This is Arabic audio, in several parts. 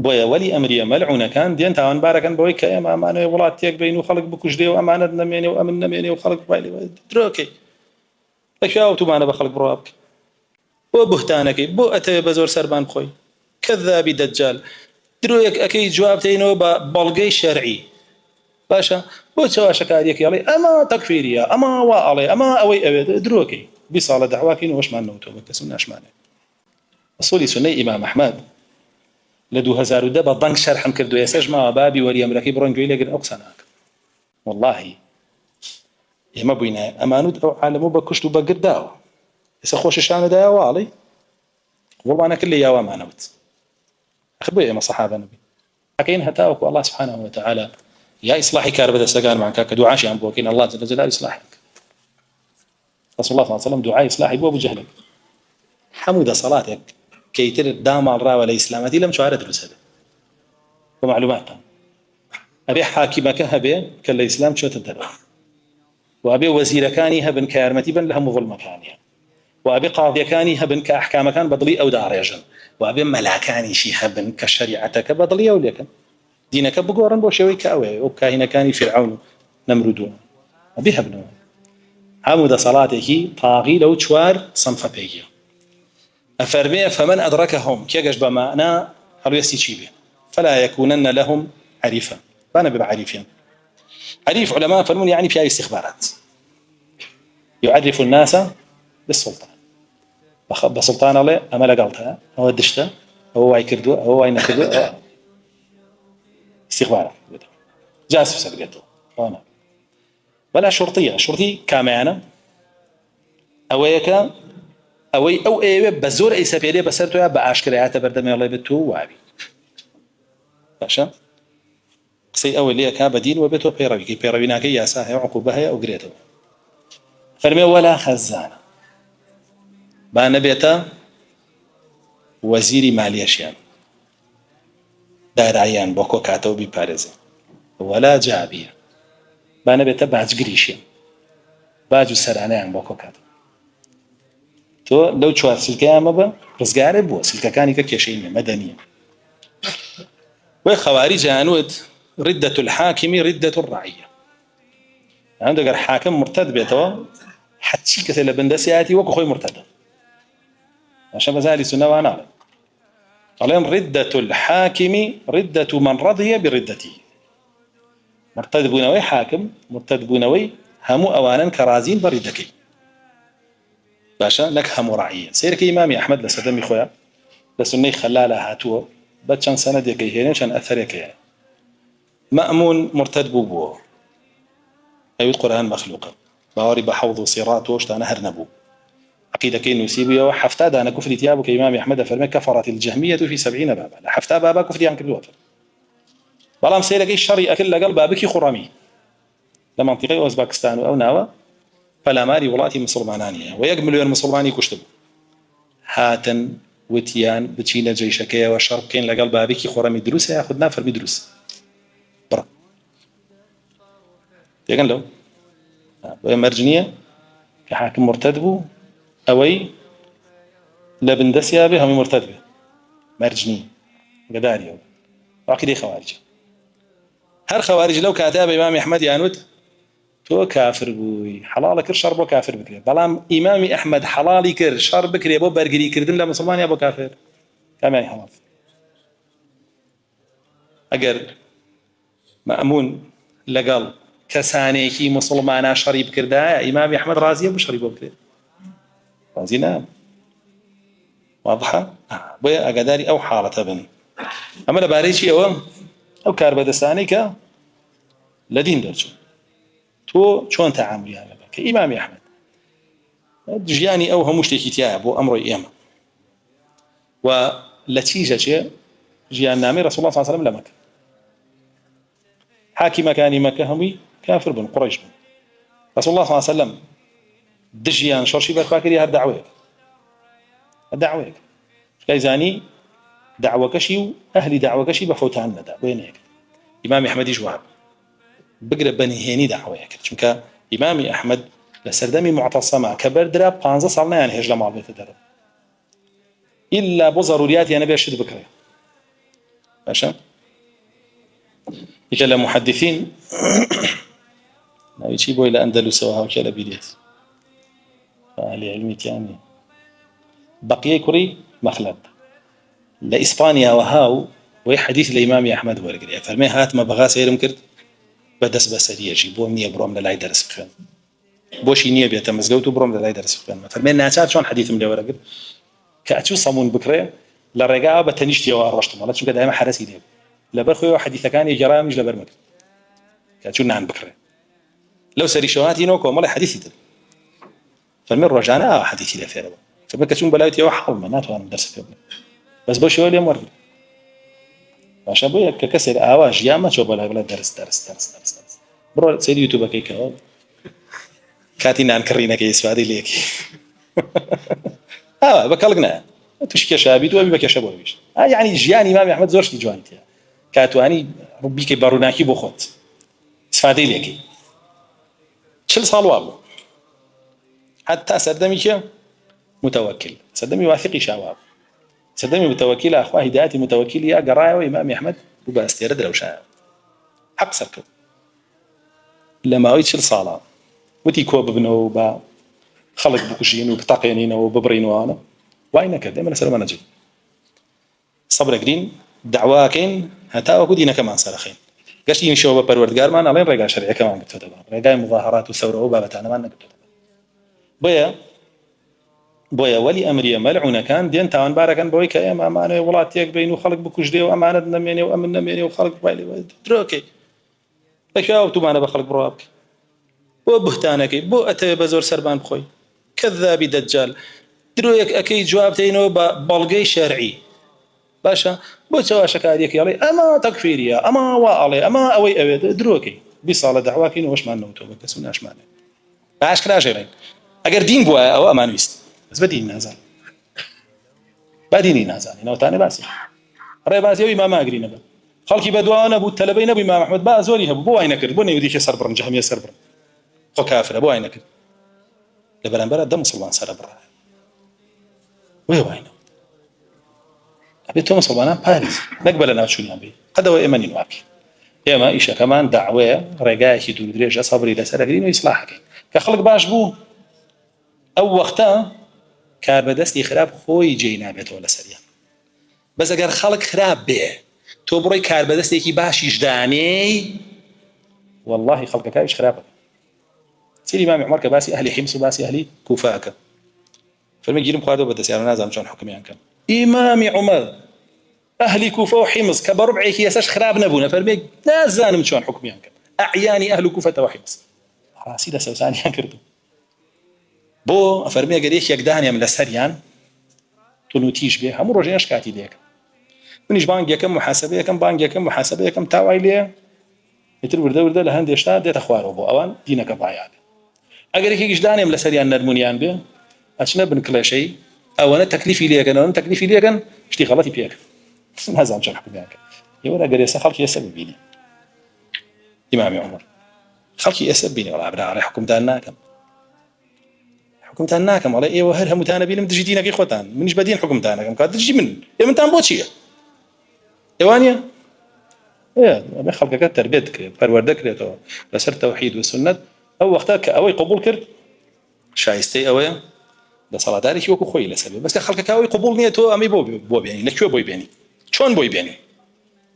بۆیە وەلی ئەمریە مەلعونەکان دێن تاوانبارەکەن بەوەی کە ئێمە ئەمانەوەی وڵاتیەک بین و خەڵک بکوژدێ و ئەمانەت نەمێنێ و ئەمن نەمێنێ و خەڵک بایلێ درۆکەی لەکوێ تومانە بە خەڵک بڕوا بکە بۆ بوهتانەکەی بۆ ئەتەوێ بە زۆر سەربان بخۆی کەذابی دەجال درۆیەک ئەەکەی جواب دەینەوە بە بەڵگەی شەرعی باشە بۆ چاواشەکاریەکی ئەڵێ ئەمە تەکفیریە ئەمە وا ئەڵێ ئەمە ئەوەی ئەوێت درۆکەی 20 ساڵە دەعواکەین و وەشمان نەوتەوە بە کەسم ناشمانێ ئەسوڵی سونەی ئیمام ئەحمەد لە 2010 بە دەنگ شەرحم کردو ئێساش ماوە بابی وەریەمرەکەی بڕۆن گوێی لێگرن ئەو قسە ناکەن واللهی ئێمە بووینە ئەمانوت ئەو عالەمە بە کوشت و بە گرداوە ئێستا خۆشیشانەدایە واڵی وڵوانە کرد لە یاوامانەوت ئەخر بۆیە ئێمە سەحابە نەبین ئەکەین هەتاوەکو الله سبحانه وتعالى يا إصلاحي كار بدأ سجان معك كدعاء عن بوكين الله جل جلاله إصلاحك رسول الله صلى الله عليه وسلم دعاء إصلاحي بو بجهلك حمود صلاتك كي تر دام الرا ولا إسلامتي لم شعرت الرسالة ومعلومات أبي حاكمك هبه كلا إسلام شو تدرى وأبي وزير كاني هبن كارمتي بن لهم ظلم كانيا وأبي قاضي كاني هبن كأحكام كان بدلي أو دار يجن وأبي ملاكاني شي هبن كشريعتك بدلي أو لكن دينك بقورن بو شوي كاوي او كاهنكاني فرعون نمرودون ابيها ابن عمود صلاته طاغي لو شوار صنف بيجي افرمي فمن ادركهم كيجش بمعنى قالوا يستيجيبه فلا يكونن لهم عريفا فانا بعريفين عريف علماء فرمون يعني في استخبارات يعرف الناس بالسلطان بسلطان الله اما لقلتها هو دشته هو يكردو هو ينكردو استخبارات جاسوس سرقته وانا ولا شرطيه شرطي كامانه اويك اوي او اي بزور اي سفيريه بسرتها باشكريات بردمي الله بتو وابي باشا سي اول ليك بدين وبتو بيروي كي بيرويناك يا ساهي عقوبها او غريته فرمي ولا خزانه بان بيتا وزيري ماليه شيان دارعيان بوكو كاتو بي بارزه ولا جابيه بانا بيتا باج غريشي باج سرانيان بوكو كاتو تو لو تشوار سلكه امبا رزقاره بو سلكه كاني ككشي مدنيه وخوارج انود رده الحاكم رده الرعيه عندك الحاكم مرتد بيتو حتى كتل بندسياتي وكو خوي مرتد عشان بزالي سنه وانا قالين ردة الحاكم ردة من رضي بردته مرتد بونوي حاكم مرتد بونوي همو أوانا كرازين بردكي باشا لك همو رعية سيرك إمامي أحمد لسدمي خويا لسني خلالة هاتوه بچان سنة ديكي هينين شان أثريك يعني مأمون مرتد بوبوه أيو القرآن مخلوقا باوري بحوض وصيرات وشتا نهر نبو عقيدة كين يسيبه وحفتاد أنا كفري تيابك إمام أحمد فرمي كفرت الجهمية في 70 بابا حفتاد بابا كفري عن كل وقت بلام سيرك الشري أكل قلب بابك خرامي لمنطقة أوزباكستان أو ناوى فلا ماري ولاتي مسلمانانية ويقملوا المسلماني كشتب هاتن وتيان بتشيل جيشكية وشرب كين لقلب بابك خرامي دروس ياخذنا فرمي دروس برا تيجن له مرجنية كحاكم مرتدبو أوي لبندسيا به هم مرتد به مرجني قداري عقيدة خوارج هر خوارج لو كاتب إمام أحمد يانود تو كافر بوي حلال كر شرب وكافر بكري بلام إمام أحمد حلال كر شرب بكري أبو برجري كردن لا مسلمان يا أبو كافر كم يعني حلال أجر مأمون لقال كسانيكي مسلمان شريب كردا إمام أحمد رازي أبو شريب بكري رازي نعم واضحة بويا أقداري أو حالة بني أما لباريشي أو كاربدستاني لدين درجو تو شون تعاملي هذا كإمام أحمد جياني أو هموش تكيتيا أبو أمر إيما ونتيجة جيان نامي رسول الله صلى الله عليه وسلم لمكة حاكم كان مكة همي كافر بن قريش بن رسول الله صلى الله عليه وسلم دجيان شرشي بكاكري هالدعوة الدعوة كيزاني دعوة كشي وأهل دعوة كشي بفوتان ندى وين هيك إمام أحمد جواب بقرب بني هني دعوة هيك چونك إمام أحمد لسردمي معتصمة كبر درا 15 سالنا يعني هجلة مع بيت درا إلا بو ضروريات يعني بيشد بكري باشا يكلا محدثين ناوي بوي لأندلس وهاوكلا بيديت فأهل علمي يعني بقي كري مخلد لإسبانيا وهاو وهي حديث الإمام أحمد ورقري فرمي هات ما بغا سيرم كرد بدس بسرية جيبوه مني بروم للاي درس بخير بوشي نية بيتا مزقوتو بروم للاي درس بخير فرمي ناسات شون حديث من ورقر كأتشو صمون بكري لرقاء بتنشتي وارشتم ولا تشوف دائما حرسي ديب لبرخو حديث كان يجرى مش لبرمك كأتشو نعن بكري لو سري شواتي نوكو مالي حديثي دل فرمي رجعنا حديثي لفيرا فرمي كأتشون بلاوتي وحال مناتو أنا درس فيه بس بوشي ولي مرة عشان بويا ككسر آواج يا ما تشوف ولا درس برو سيد يوتيوب كيكا كاتينا نكرينا كيس هذه ليك بكلقنا تشكي شابي تو ابي بك شابو بيش يعني جياني امام احمد زورش جوانتي كاتواني ربي كبروناكي بوخوت استفادي ليك شل صالوا حتى سدمي متوكل سدمي واثقي شباب سدمي متوكل اخوه هدايتي متوكل يا قرايه وامام احمد وباستيرد لو شاء حق سركو لما ويتشل صالة وتي كوب بنو با خلق بكوشين وبتقينين وببرين وانا وينك دائما سلام نجي صبر قدين دعواكين هتا وكدينا كمان صرخين قاشين شو بپروردگار ما نالين رجع شرعي كمان قلت تبع رجع مظاهرات وثوره وبابتنا ما نقدر بويا ولي امريه ملعونه كان دين تاون باركان بوي كاي ما انا ولاتيك بينو خلق بكوجدي وامانه نميني وامن نميني وخلق بايلي دروكي بشاو تو انا بخلق برابك وبهتانك بو اتى بزور سربان بخوي كذاب دجال درويك اكيد جوابتينو بلقي شرعي باشا بو تواشك هذيك يلي اما تكفيريا اما والي اما اوي دروكي بصاله دعواكين واش ما نوتو بس مناش معنى باش كلا جيرين اگر دين بو او امانويست بس بدين نازل بديني نازل انه ثاني بس ري بس يوي ما اقري نبا خلقي بدوانا ابو التلبين ابو امام احمد با زوري بو عينك بو يوديك سربرن جهميه سربرن خو كافر ابو عينك لبرنبر دم مسلمان سربر وي وينه ابيتو مسلمان باريس نقبل انا شو نبي هذا هو ايماني واكي يا ما ايش كمان دعوه رجاكي تدريج صبري لسرقين ويصلاحك كخلق باش بو او وقتها كار بدستي خراب خوي جينا بيت ولا سريان بس اگر خلق خراب به تو بروي كار بدستي كي باش يجداني والله خلقك ايش خراب سيدي امام عمر كباسي اهلي حمص وباسي اهلي كوفاك فالمجيل مقادو بدس يعني نازم شلون حكم يعني كان امام عمر اهلي كوفه وحمص كبربع كيساش خراب نبونا فالمي نازم شلون حكم يعني كان اعياني اهل كوفه وحمص راسي ده سوساني كردو بو افرمي قريش يقدان من السريان تنوتيش به هم روجينش كاتي ديك منيش بانك كم محاسبه كم بانك كم محاسبه كم تاوي ليه يتر ورده لهند يشتا ديت اخوار ابو اوان دينك ضايع اگر كيش داني من السريان نرمونيان به اشنا بنكلا شيء او انا تكليفي ليه كان تكليفي ليه كان اشتي غلطي بيك هذا مش حكم يعني يورا قريس خلقي يسبب بيني امام عمر خلقي يسبب بيني ولا ابدا على حكم تاعنا كم حكم تاعنا كم ولا ايه وهرها متانبين من تجي دينك اخوتان منيش بدين حكم تاعنا كم قاعد تجي من يا من تنبوتشي ايوانيا يا ما خلقك تربيتك پروردك لتو لسر توحيد والسنه او وقتك اوي قبول كرد شايستي اوي ده صلاه دارك يوكو خوي لسبب بس خلقك اوي قبول نيته امي بو يعني لك بو بيني شلون بو بيني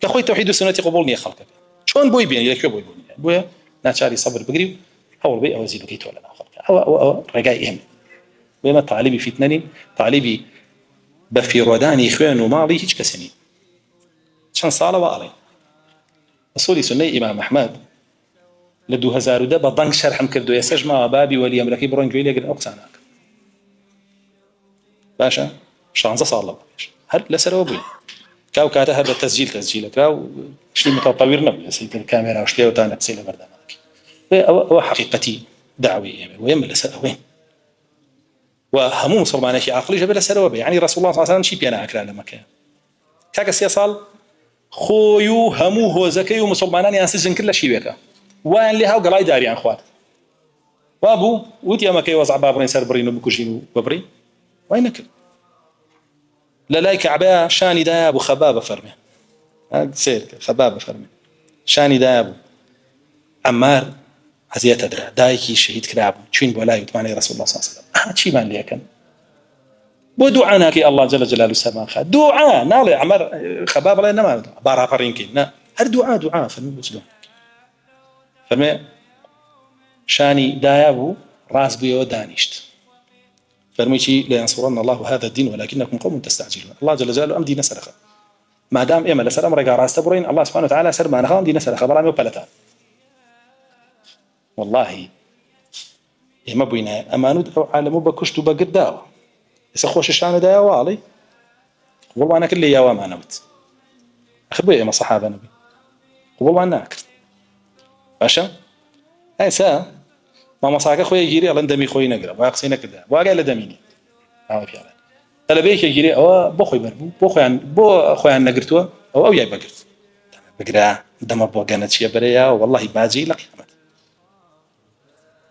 كخوي توحيد والسنه قبول نيه خلقك شلون بو بيني لك بو بيني بو ناتشاري صبر بقري حول بي اوزيد كيت ولا خلقك او رجايهم بما طالبي فتنني طالبي بفي روداني اخوان وماضي هيك كسنين شن صاله والي اصولي سني امام احمد لدو هزار ده بضنك شرح مكردو يسج ما بابي ولي امركي برون جويلي قد اقسانك باشا شانزه صار هل لسرو بي كاو كاته هذا تسجيل كاو شي متطور نبي سيت الكاميرا وشتي وتانا تسيله برنامجك هو حقيقتي دعوي ويمل وين وهموم صرمانه شي عقلي جبل سرو بي يعني رسول الله صلى الله عليه وسلم شي بينا اكل لما كان كاك سيصال خويو همو هو زكي ومسلمانان ينسجن كل شيء بك وان لها وقلاي داري عن اخوات وابو وتي ما كي وزع بابرين سربرين وبكوشين وبرين وينك لا لايك عباء شاني دا ابو خبابه فرمه سير خباب فرمي شاني دابو عمار عزيت أدرى دايكي شهيد كلاب شين بولاي وتماني رسول الله صلى الله عليه وسلم شي مان ليكن بو دعانا كي الله جل جلاله سما خا دعاء نالي عمر خباب الله إنما بارا فرينكي نا هر دعاء فرمي وسلم فرمي شاني دايابو راس بيو دانشت فرمي شي لينصرن الله هذا الدين ولكنكم قوم تستعجلون الله جل جلاله أم دين سرخه ما دام إما لسر أمر راس تبرين الله سبحانه وتعالى سر ما نخام دين سرخه برامي وبلتان والله إما بينا أمانود أو عالمو بكشتو بقداو يسخوش الشان دايا والي والله أنا كل يا ما نمت أخبئي ما صحابة نبي والله أنا أكل باشا هاي سا ما مصاك أخوي يجيري الله ندمي خوي نقرأ ويقصينا كده وقال لدميني عارف يعني طلبيك يجيري أو بخوي بربو بو أخوي عن نقرتوا أو ياي بقرت بقرا دم بوجانت شيء بريا والله باجي لك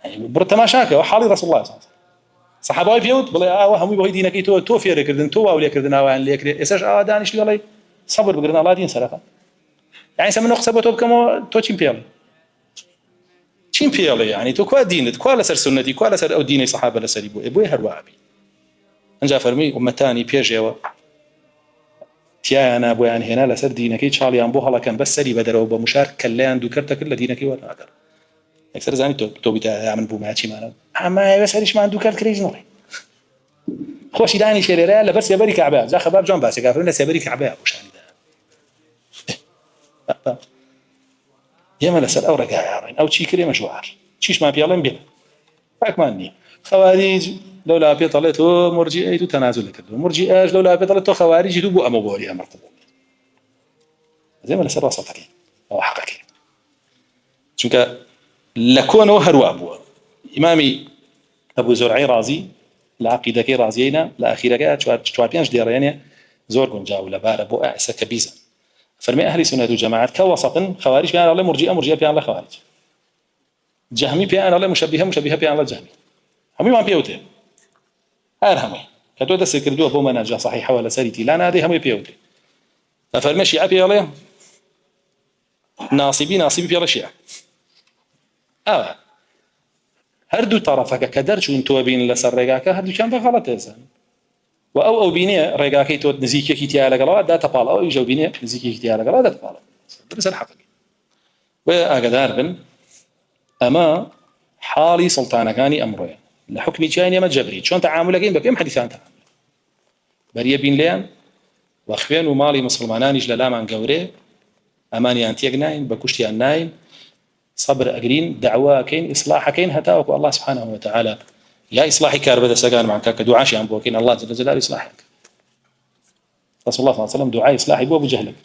يعني برت ما شاكه وحالي رسول الله صلى الله عليه وسلم صحابه فيوت بالله وهم يبغى دينك تو في ركردن تو اولي كردنا وان لي كري اساش دانش لي والله صبر بقرنا الله دين سرقه يعني سمنو خسبته بكم تو تشيمبيال يعني تو كوا دينت كوا لسر سنتي كوا لسر او ديني صحابه لسر ابوي هروابي انجا فرمي امتاني بيجوا تيا انا ابو يعني هنا لسر دينك تشالي ام بو هلا كان بس سري بدرو بمشارك كلان دوكرتك كل دينك ولا اقدر اكثر زاني تو بتاع عمل بو ماشي معنا اما بس هريش ما عنده كالكريز نوري خوش داني شريره لا بس يبري كعبه زا خباب جنب بس كافرنا سيبري كعبه ابو شان ده يا ملسل او رقاعين او شي كريم مشوار شيش ما بيالن بيه فاك ماني خوارج لولا بيطلته مرجئه تنازل كده مرجئه لولا بيطلته خوارج دوبو امبوري امر قبول زي ما لسر وسطك او حقك شنك لكون وهروا أبوه إمامي أبو زرعي رازي العقيدة كي رازينا لأخيرا كات شوار بيانش دياريني زور كون جاو لبار أبو أعسى كبيزا فرمي أهل سنة جماعات كوسط خوارج بيان الله مرجئة بيان الله خوارج جهمي بيان الله مشبهة بيان الله جهمي همي ما بيوتي هار همي كتو دس كردو أبو مناجة صحيحة ولا سريتي لا نادي همي بيوتي ففرمي شيعة بيان الله ناصبي بيان شيعة هردو طرفك كدرش وانتو بين لسر رقاك هردو كان بغلط إنسان وأو بيني رقاكي تو نزيكي كتيا لقلا دا تبالا أو يجو بيني نزيكي كتيا لقلا دا تبالا بس الحقيقة وأقدار بن أما حالي سلطانة كاني أمرين لحكمي كاني ما جبري شلون تعاملك بكم حديثان تعامل بريه بين ليان واخوين ومالي مسلمانان يجلا لا من قوري أماني أنتيق ناين بكشتي ناين صبر أجرين دعوة كين إصلاح كين هتاوك الله سبحانه وتعالى يا إصلاحي كاربة سجان معك كدعاء عن بوكين الله جل جلاله إصلاحك رسول الله صلى الله عليه وسلم دعاء إصلاحي بو بجهلك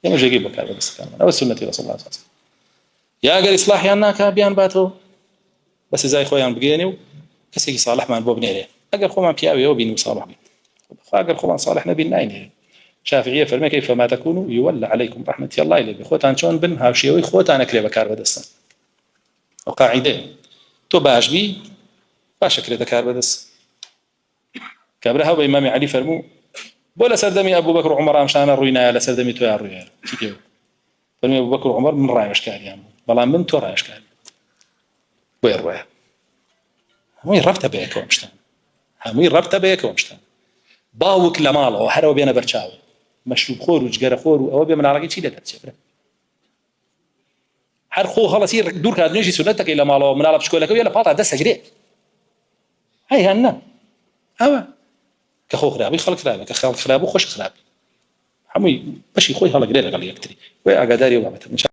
يا مش يجيب كاربة سجان أو السنة رسول الله صلى الله عليه وسلم يا أجر إصلاحي أنك بيان باتو بس زي خويان بجيني كسي صالح مع البوب نيري أجر خوان بياوي أو بيني صالح بين أجر خوان صالح نبي ناين شافعية فرمي كيف ما تكونوا يولى عليكم رحمة الله إليه بخوتان شون بن هاوشيوي خوتان كليبا كاربة دستان وقاعدة تو باش بي باش كليبا كاربة دست كابرها وإمام علي فرمو بولا سردمي أبو بكر وعمر أمشان الروينا لا سردمي تو يا الروينا كيف فرمي أبو بكر وعمر من رأي أشكال يعني بلا من تو رأي أشكال وين رأي همي ربطة بيك ومشتان همي ربطة بيك ومشتان باوك لماله وحروا بينا برشاوي مشروب خور وجقر خور أو بيمن عراقي شيء لا تسيبره هر خو خلاص يصير دور كاد نجي سنتك إلى ماله من على بشكولك ويلا باطع دس جريء هاي هنا هوا كخو خرابي خلق خرابي كخلق خرابي خوش خرابي حمي بشي خوي هلا قرير قال لي أكتري ويا قداري وبعته